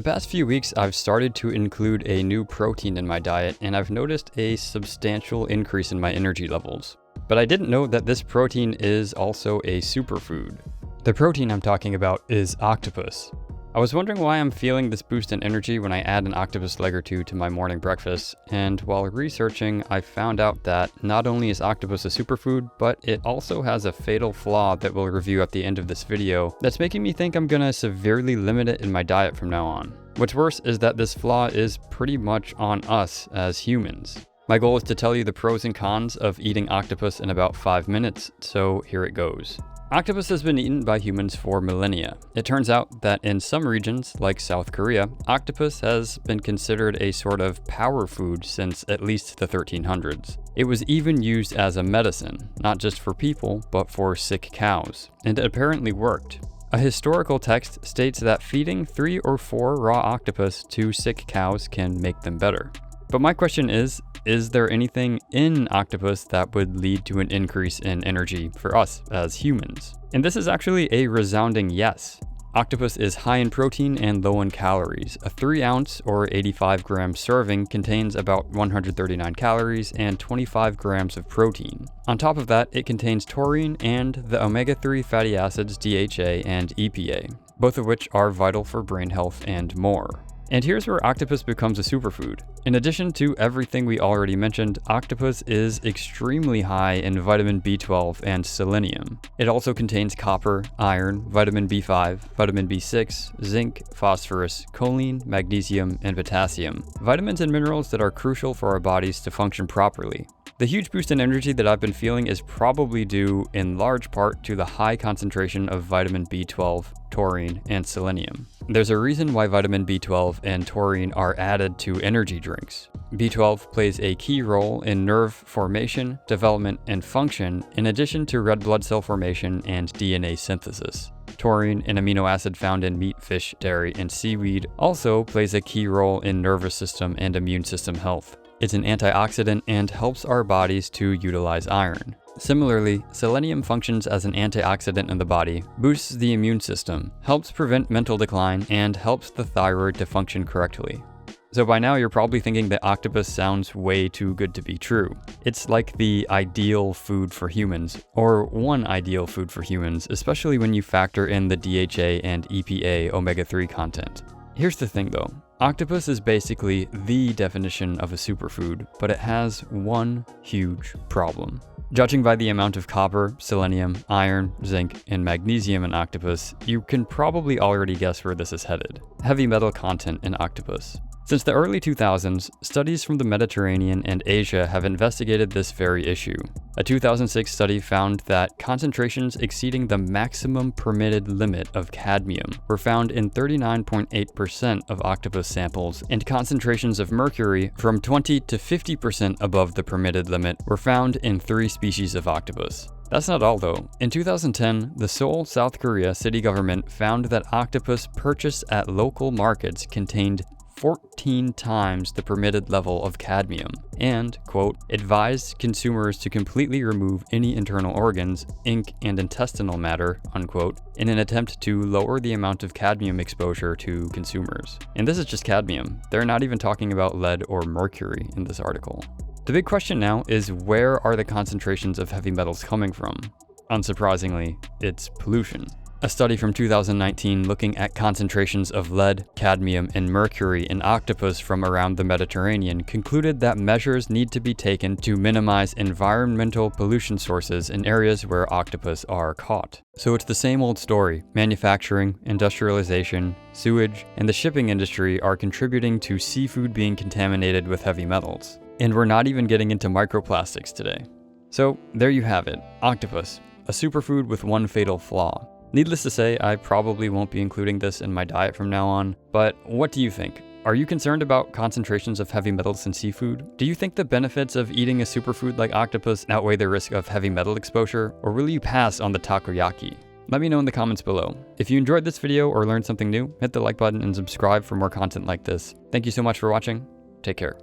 past few weeks, I've started to include a new protein in my diet, and I've noticed a substantial increase in my energy levels. But I didn't know that this protein is also a superfood. The protein I'm talking about is octopus. I was wondering why I'm feeling this boost in energy when I add an octopus leg or two to my morning breakfast, and while researching, I found out that not only is octopus a superfood, but it also has a fatal flaw that we'll review at the end of this video that's making me think I'm gonna severely limit it in my diet from now on. What's worse is that this flaw is pretty much on us as humans. My goal is to tell you the pros and cons of eating octopus in about 5 minutes, so here it goes. Octopus has been eaten by humans for millennia. It turns out that in some regions, like South Korea, octopus has been considered a sort of power food since at least the 1300s. It was even used as a medicine, not just for people, but for sick cows, and it apparently worked. A historical text states that feeding 3 or 4 raw octopus to sick cows can make them better. But my question is there anything in octopus that would lead to an increase in energy for us as humans? And this is actually a resounding yes. Octopus is high in protein and low in calories. A 3-ounce or 85-gram serving contains about 139 calories and 25 grams of protein. On top of that, it contains taurine and the omega-3 fatty acids DHA and EPA, both of which are vital for brain health and more. And here's where octopus becomes a superfood. In addition to everything we already mentioned, octopus is extremely high in vitamin B12 and selenium. It also contains copper, iron, vitamin B5, vitamin B6, zinc, phosphorus, choline, magnesium, and potassium. Vitamins and minerals that are crucial for our bodies to function properly. The huge boost in energy that I've been feeling is probably due in large part to the high concentration of vitamin B12, taurine, and selenium. There's a reason why vitamin B12 and taurine are added to energy drinks. B12 plays a key role in nerve formation, development, and function, in addition to red blood cell formation and DNA synthesis. Taurine, an amino acid found in meat, fish, dairy, and seaweed, also plays a key role in nervous system and immune system health. It's an antioxidant and helps our bodies to utilize iron. Similarly, selenium functions as an antioxidant in the body, boosts the immune system, helps prevent mental decline, and helps the thyroid to function correctly. So by now you're probably thinking that octopus sounds way too good to be true. It's like the ideal food for humans, or one ideal food for humans, especially when you factor in the DHA and EPA omega-3 content. Here's the thing though, octopus is basically the definition of a superfood, but it has one huge problem. Judging by the amount of copper, selenium, iron, zinc, and magnesium in octopus, you can probably already guess where this is headed. Heavy metal content in octopus. Since the early 2000s, studies from the Mediterranean and Asia have investigated this very issue. A 2006 study found that concentrations exceeding the maximum permitted limit of cadmium were found in 39.8% of octopus samples, and concentrations of mercury from 20 to 50% above the permitted limit were found in 3 species of octopus. That's not all though. In 2010, the Seoul, South Korea city government found that octopus purchased at local markets contained 14 times the permitted level of cadmium and, quote, advised consumers to completely remove any internal organs, ink, and intestinal matter, unquote, in an attempt to lower the amount of cadmium exposure to consumers. And this is just cadmium. They're not even talking about lead or mercury in this article. The big question now is, where are the concentrations of heavy metals coming from? Unsurprisingly, it's pollution. A study from 2019 looking at concentrations of lead, cadmium, and mercury in octopus from around the Mediterranean concluded that measures need to be taken to minimize environmental pollution sources in areas where octopus are caught. So it's the same old story. Manufacturing, industrialization, sewage, and the shipping industry are contributing to seafood being contaminated with heavy metals. And we're not even getting into microplastics today. So there you have it, octopus, a superfood with one fatal flaw. Needless to say, I probably won't be including this in my diet from now on, but what do you think? Are you concerned about concentrations of heavy metals in seafood? Do you think the benefits of eating a superfood like octopus outweigh the risk of heavy metal exposure, or will you pass on the takoyaki? Let me know in the comments below. If you enjoyed this video or learned something new, hit the like button and subscribe for more content like this. Thank you so much for watching. Take care.